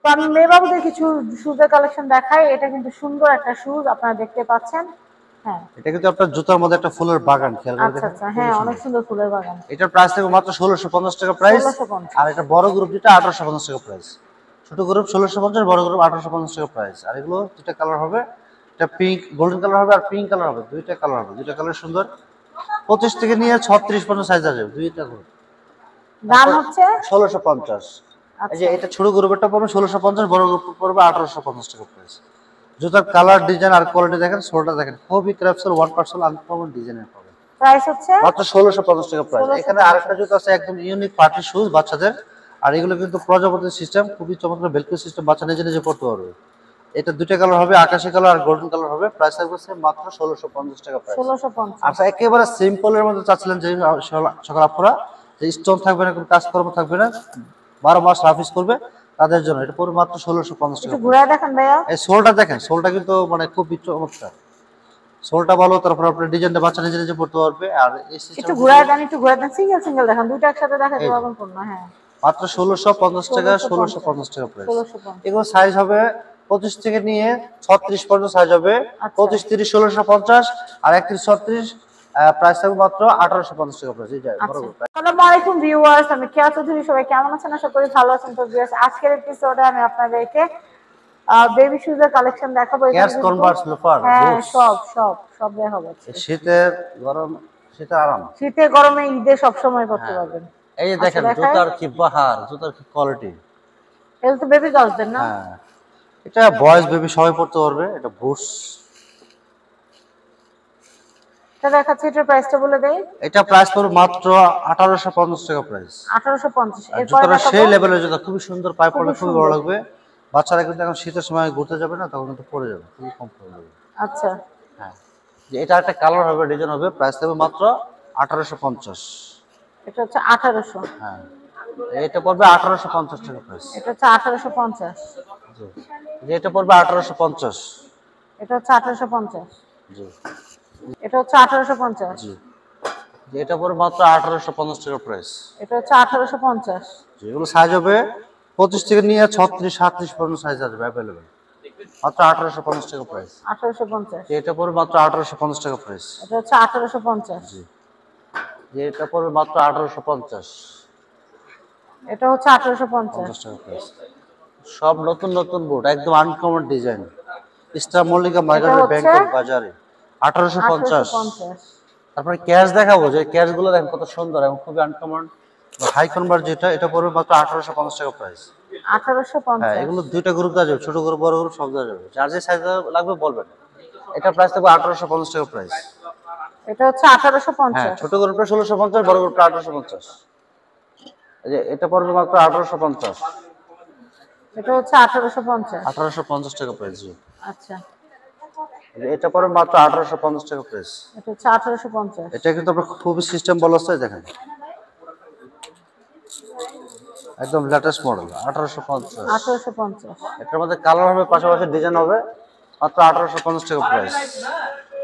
তো আমি মেয়ে বাবুদের কিছু শুজের কালেকশন দেখাই। এটা কিন্তু সুন্দর একটা শুজ, আপনারা দেখতে পাচ্ছেন। হ্যাঁ, এটা কিন্তু আপনার জুতার মধ্যে একটা ফুলের বাগান, খেয়াল করে আচ্ছা দেখেন। আচ্ছা, হ্যাঁ অনেক সুন্দর ফুলের বাগান। এটার প্রাইস থাকবে মাত্র 1650 টাকা প্রাইস। 1650। আর এটা বড় গ্রুপ যেটা 1850 টাকা প্রাইস। ছোট গ্রুপ 1650, বড় গ্রুপ 1850 টাকা প্রাইস। আর এগুলো দুটো কালার হবে, এটা পিঙ্ক গোল্ডেন কালার হবে আর পিঙ্ক কালার হবে, দুইটা কালার হবে, দুইটা কালার সুন্দর। 25 থেকে নিয়ে 36 পর্যন্ত সাইজ আছে, দুইটা গ্রুপ। দাম হচ্ছে 1650। এই যে আচ্ছা এটা ছোট গ্রুপেরটা পড়বে 1650, বড় গ্রুপ পড়বে 1850 টাকা প্রাইস। জুতার কালার, ডিজাইন আর কোয়ালিটি দেখেন, সোলটা দেখেন, খুবই ক্রাফটসেল 1% আনকমন ডিজাইনের পাবেন। প্রাইস হচ্ছে মাত্র 1650 টাকা প্রাইস। 1650। এখানে আরেকটা জুতা আছে একদম ইউনিক পার্টি শুজ বাচ্চাদের। আর এগুলো কিন্তু প্রজাপতি সিস্টেম, খুবই চমৎকার বেলক্রো সিস্টেম, বাচ্চা নিজে নিজে পড়তে পারবে। এটা দুইটা কালার হবে, আকাশি কালার আর গোল্ডেন কালার হবে। প্রাইস থাকবে মাত্র 1650 টাকা প্রাইস। 1650। আচ্ছা, একেবারে সিম্পলের মধ্যে চাচ্ছিলেন যে সকাল আপনারা যে স্টোন থাকবে না, কোনো কাজকর্ম থাকবে না, 12 মাস রাফিস করবে, তাদের জন্য এটা পুরো মাত্র 1650 টাকা। একটু ঘুরায় দেখেন ভাইয়া। এই সোলটা দেখেন, সোলটা কিন্তু মানে খুব চমৎকার। সোলটা ভালো, তারপর আপনার ডিজাইনটা বাচ্চা নিজে নিজে পড়তে পারবে। আর এই সিস্টেম একটু ঘুরায় দেন, একটু ঘুরায় দেন, সিঙ্গেল সিঙ্গেল দেখেন, দুইটা একসাথে দেখাতে পারবেন কোন না। হ্যাঁ, মাত্র 1650 টাকা, 1650 টাকা প্রাইস। 1650। এগুলো সাইজ হবে 25 থেকে নিয়ে 36 পর্যন্ত সাইজ হবে। আচ্ছা। 25 30 1650 আর 31 36 প্রাইস থাকবে মাত্র 1850 টাকা প্রাইস। এই যায় বড় বড়। আসসালামু আলাইকুম ভিউয়ার্স, আমি কেয়া চৌধুরী। সবাই কেমন আছেন? আশা করি ভালো আছেন। তো ভিউয়ার্স, আজকের এপিসোডে আমি আপনাদেরকে বেবি শুজের কালেকশন দেখাবো। ক্যাশ কনভার্স লোফার, হ্যাঁ, বুটস। সব সব সব দেখাবো। শীতের গরম, শীতের আরাম, শীতে গরমে ঈদে সব সময় করতে পারবেন। এই যে দেখেন জুতার কি বাহার, জুতার কি কোয়ালিটি। এগুলো তো বেবি গার্লসদের না? হ্যাঁ, এটা বয়েজ বেবি সবাই পড়তে পারবে। এটা বুটস। এটা দেখাচ্ছি, এটার প্রাইসটা বলে দেই। এটা প্রাইস পড়বে মাত্র 1850 টাকা প্রাইস। 1850। এরপর জুতাটা দেখাবো সেই লেভেলের জুতা, খুবই সুন্দর, পায়ে পড়লে খুবই ভালো সুন্দর। লাগবে। বাচ্চারা কিন্তু এখন শীতের সময় ঘুরতে যাবে না, তখন কিন্তু পরে যাবে, খুবই কমফোর্টেবল হবে। আচ্ছা, হ্যাঁ, যে এটা একটা কালার হবে, ডিজাইন হবে, প্রাইস থাকবে মাত্র 1850। এটা হচ্ছে 1800। হ্যাঁ, এটা পড়বে 1850 টাকা প্রাইস। এটা হচ্ছে 1850। জি, যে এটা পড়বে 1850। এটা হচ্ছে 1850। জি এটা হচ্ছে 1850। জি, যে এটা পড়বে মাত্র 1850 টাকা প্রাইস। এটা হচ্ছে 1850। যেগুলো সাইজ হবে 25 থেকে নিয়ে 36 37 পর্যন্ত সাইজ আসবে অ্যাভেলেবেল। মাত্র 1850 টাকা প্রাইস। 1850। এটা পড়বে মাত্র 1850 টাকা প্রাইস। এটা হচ্ছে 1850। জি, যে এটা পড়বে মাত্র 1850। এটা হচ্ছে 1850 50 টাকা প্রাইস। সব নতুন নতুন বুট, একদম আনকমন ডিজাইন। স্টার মল্লিকা মার্কেটের ব্যাংকক বাজারে 1850। 1850। তারপরে ক্যাশ দেখাবো, যে ক্যাশ গুলো দেখেন কত সুন্দর এবং খুবই আনকমন হাই কনভার্ট, যেটা এটা পড়বে মাত্র 1850 টাকা প্রাইস। হ্যাঁ, 1850। এগুলো দুইটা গ্রুপ দেওয়া যাবে, ছোট গ্রুপ বড় গ্রুপ সব দেওয়া যাবে, যার যে সাইজ লাগবে বলবেন। এটা প্রাইস থাকবে 1850 টাকা প্রাইস। এটা হচ্ছে হ্যাঁ, 1850। ছোট গ্রুপটা 1650, বড় গ্রুপটা 1850। এই যে এটা পড়বে মাত্র 1850। এটা হচ্ছে 1850। 1850 টাকা প্রাইস। জি, আচ্ছা, এই যে এটা পড়বে মাত্র 1850 টাকা প্রাইস। এটা হচ্ছে 1850। এটা কিন্তু আপনার খুবই সিস্টেম বলা আছে, দেখেন একদম লেটেস্ট মডেল 1850। 1850। এটার মধ্যে কালার হবে, পাশাপাশি ডিজাইন হবে, মাত্র 1850 টাকা প্রাইস।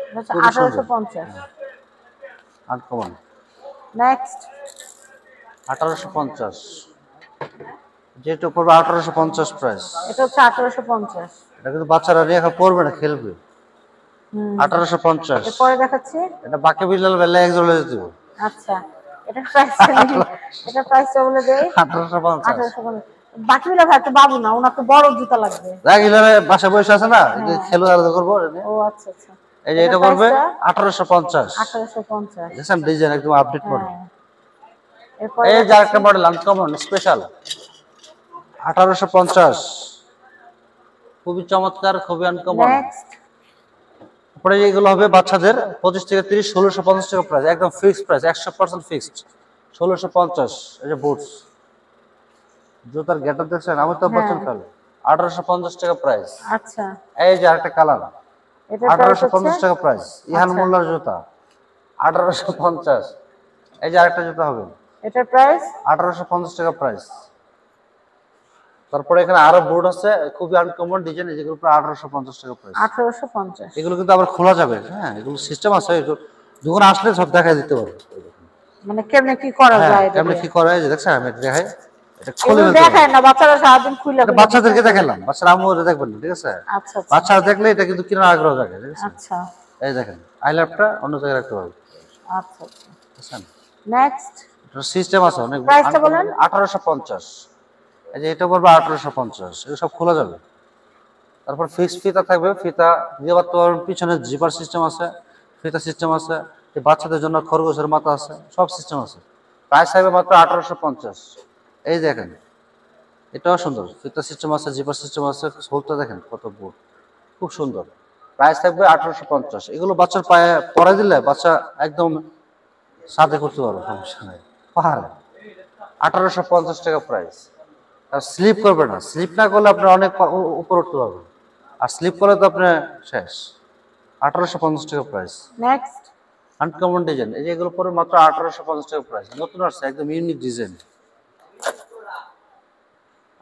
এটা হচ্ছে খুবই সুন্দর, 1850। আনকমন। নেক্সট, 1850, যেটা পড়বে 1850 প্রাইস। এটা হচ্ছে 1850। এটা কিন্তু বাচ্চারা নিয়ে এখন পড়বে না, খেলবে। 1850। এরপরে দেখাচ্ছি। এটা বাকি বিল্লাল বেলা এক জোড়া দিব। আচ্ছা, এটা প্রাইসটা নেই, এটা প্রাইসটা বলে দেই। 1850। 1850। বাকি মিলে ভাই তো বাবু না, ওনার তো বড় জুতা লাগবে। রাগিলারে বাসা বসে আছে না, এই যে খেলো আর করবো। ও আচ্ছা আচ্ছা, এই যে এটা পড়বে 1850। 1850। দেখেন ডিজাইন একদম আপডেট মডেল। হ্যাঁ, এরপরে এই যে আরেকটা মডেল আনকমন স্পেশাল 1850, খুবই চমৎকার, খুবই আনকমন। নেক্সট, পরে এগুলো হবে বাচ্চাদের 25 থেকে 30, 1650 টাকা প্রাইস, একদম ফিক্সড প্রাইস, 100% ফিক্সড 1650। এই যে বুটস, জুতার গেটআপ দেখছেন, আমি তো বচ্চন ফেলে 1850 টাকা প্রাইস। আচ্ছা, এই যে আরেকটা কালার এটা প্রাইস 1850 টাকা প্রাইস, ইহান আচ্ছা। মোল্লার জুতা 1850। এই যে আরেকটা জুতা হবে, এটা প্রাইস 1850 টাকা প্রাইস। তারপরে এখানে আরো বোর্ড আছে, খুবই আনকমন ডিজাইন, যেগুলো প্রায় 1850 টাকা প্রাইস। 1850। এগুলো কিন্তু আবার খোলা যাবে। হ্যাঁ, এগুলো সিস্টেম আছে, যখন আসলে সব দেখাই দিতে পারবো। মানে কেমনে কি করা হ্যাঁ, যায় এটা কেমনে দিয়ে? কি করা হয় যে দেখছেন, আমি দেখাই। এটা খুলে এগুলো ফেলতে হবে। দেখায় না, বাচ্চারা সারাদিন খুলে এটা বাচ্চাদেরকে দেখালাম, বাচ্চারা আম্মুরা দেখবেন না, ঠিক আছে? আচ্ছা আচ্ছা বাচ্চারা দেখলে এটা কিন্তু কেনার আগ্রহ জাগে, ঠিক আছে? আচ্ছা এই দেখেন আই ল্যাবটা অন্য জায়গায় রাখতে পারবেন, আচ্ছা আচ্ছা। বুঝছেন? নেক্সট এটা সিস্টেম আছে অনেক। প্রাইসটা বলেন। 1850। এই যে এটা পড়বে 1850, এগুলো সব খোলা যাবে। তারপর ফিক্সড ফিতা থাকবে, ফিতা দিয়ে বাড়তে পারবেন, পিছনে জিপার সিস্টেম আছে, ফিতা সিস্টেম আছে, এই বাচ্চাদের জন্য খরগোশের মাথা আছে, সব সিস্টেম আছে। প্রাইস থাকবে মাত্র 1850। এই দেখেন এটাও সুন্দর, ফিতা সিস্টেম আছে, জিপার সিস্টেম আছে, সোলটা দেখেন কত বুট, খুব সুন্দর। প্রাইস থাকবে 1850। এগুলো বাচ্চার পায়ে পরাই দিলে বাচ্চা একদম সাথে করতে পারবে, সমস্যা নেই। পাহাড়ে 1850 টাকা প্রাইস। আর স্লিপ করবে না, স্লিপ না করলে আপনি অনেক উপর উঠতে পারবেন, আর স্লিপ করলে তো আপনি শেষ। 1850 টাকা প্রাইস। নেক্সট আনকমন ডিজাইন, এই যে এগুলো পরে মাত্র 1850 টাকা প্রাইস, নতুন আসছে, একদম ইউনিক ডিজাইন।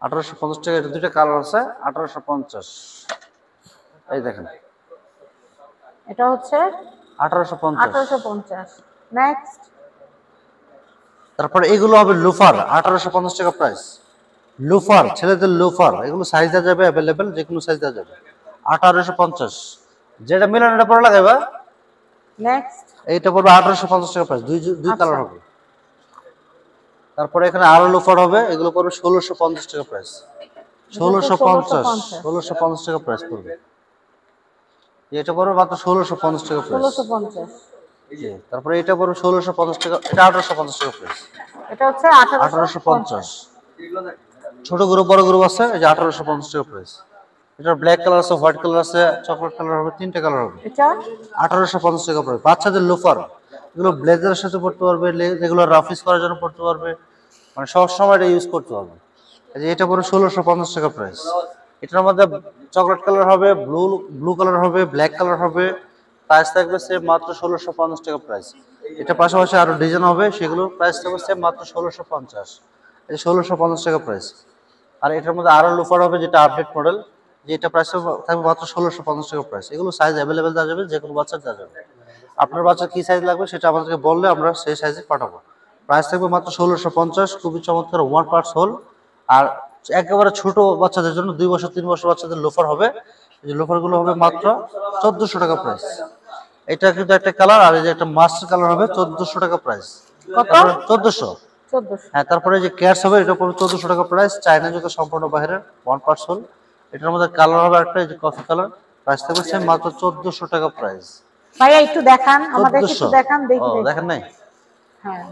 1850 টাকা, এটা দুইটা কালার আছে, 1850। এই দেখেন এটা হচ্ছে 1850। 1850। নেক্সট তারপরে এগুলো হবে লোফার, 1850 টাকা প্রাইস। লোফার, ছেলেদের লোফার, এগুলো সাইজ দেওয়া যাবে, অ্যাভেলেবেল যে কোনো সাইজ দেওয়া যাবে। 1850, যেটা মিলান এটা পরে লাগাইবা। নেক্সট এইটা পড়বে 1850 টাকা প্রাইস, দুই কালার আচ্ছা। হবে। তারপরে এখানে আরো লোফার হবে, এগুলো পড়বে 1650 টাকা প্রাইস। 1650, 1650 টাকা প্রাইস পড়বে। এটা পড়বে মাত্র 1650 টাকা প্রাইস। 1650। জি, তারপরে এটা পড়বে 1650 টাকা, এটা 1850 টাকা প্রাইস। এটা হচ্ছে 1850। 1850। ছোট গ্রুপ বড় গ্রুপ আছে, এই যে 1850 টাকা প্রাইস। এটা ব্ল্যাক কালার আছে, হোয়াইট কালার আছে, চকলেট কালার হবে, তিনটা কালার হবে। এটা 1850 টাকা প্রাইস। বাচ্চাদের লোফার, এগুলো ব্লেজারের সাথে পড়তে পারবে, এগুলো রাফিস করার জন্য পড়তে পারবে, মানে সব সময় এটা ইউজ করতে পারবে। এই যে এটা পড়বে 1650 টাকা প্রাইস। এটার মধ্যে চকলেট কালার হবে, ব্লু কালার হবে, ব্ল্যাক কালার হবে। প্রাইস থাকবে সেম মাত্র 1650 টাকা প্রাইস। এটা পাশাপাশি আরো ডিজাইন হবে, সেগুলো প্রাইস থাকবে সেম মাত্র 1650। এই 1650 টাকা প্রাইস। আর এটার মধ্যে আরো লোফার হবে, যেটা আপডেট মডেল, যেটা প্রাইস থাকবে মাত্র 1650 টাকা প্রাইস। এগুলো সাইজ অ্যাভেলেবেল দেওয়া যাবে, যে কোনো বাচ্চার দেওয়া যাবে। আপনার বাচ্চার কি সাইজ লাগবে সেটা আমাদেরকে বললে আমরা সেই সাইজে পাঠাবো। প্রাইস থাকবে মাত্র 1650, খুবই চমৎকার ওয়ান পার্ট হোল। আর একেবারে ছোট বাচ্চাদের জন্য 2 বছর 3 বছর বাচ্চাদের লোফার হবে, এই যে লোফারগুলো হবে মাত্র 1400 টাকা প্রাইস। এটা কিন্তু একটা কালার, আর এই যে একটা মাস্টার কালার হবে 1400 টাকা প্রাইস। কত? 1400। 1400। হ্যাঁ, তারপরে যে ক্যাটস হবে, এটা পড়বে 1400 টাকা প্রাইস। চায়না জুতো সম্পূর্ণ বাইরের, ওয়ান পার্ট হোল। এটার মধ্যে কালার হবে একটা, এই যে কফি কালার। প্রাইস থাকবে সেম মাত্র 1400 টাকা প্রাইস। ভাইয়া একটু দেখান, আমাদেরকে একটু 1400। দেখান, দেখি ও দেখি। দেখেন নাই? হ্যাঁ,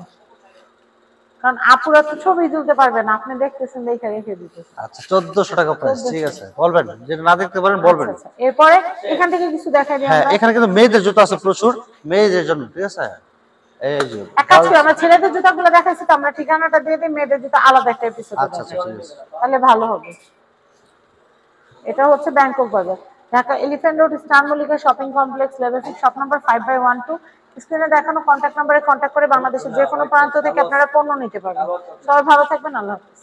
কারণ আপুরা তো ছবি তুলতে পারবে না, আপনি দেখতেছেন দেখে রেখে দিতেছেন। আচ্ছা, 1400 টাকা প্রাইস, ঠিক আছে। বলবেন, যেটা না দেখতে পারেন বলবেন। আচ্ছা, এরপরে এখান থেকে কিছু দেখাই দিই হ্যাঁ, আমরা। এখানে কিন্তু মেয়েদের জুতো আছে প্রচুর, মেয়েদের জন্য, ঠিক আছে। এই যে এক কাজ করি, আমরা ছেলেদের জুতাগুলো দেখাইছি তো, আমরা ঠিকানাটা দিয়ে দিই, মেয়েদের জুতা আলাদা একটা এপিসোডে আচ্ছা আচ্ছা, ঠিক আছে। তাহলে ভালো হবে। এটা হচ্ছে ব্যাংকক বাজার, Dhaka elephant road, star Mallika shopping complex, level 6, shop number 5/12। স্ক্রিনে দেখানো কন্ট্যাক্ট নাম্বারে কন্ট্যাক্ট করে বাংলাদেশের যে কোনো প্রান্ত থেকে আপনারা পণ্য নিতে পারবেন। সবাই ভালো থাকবেন, আল্লাহ হাফেজ।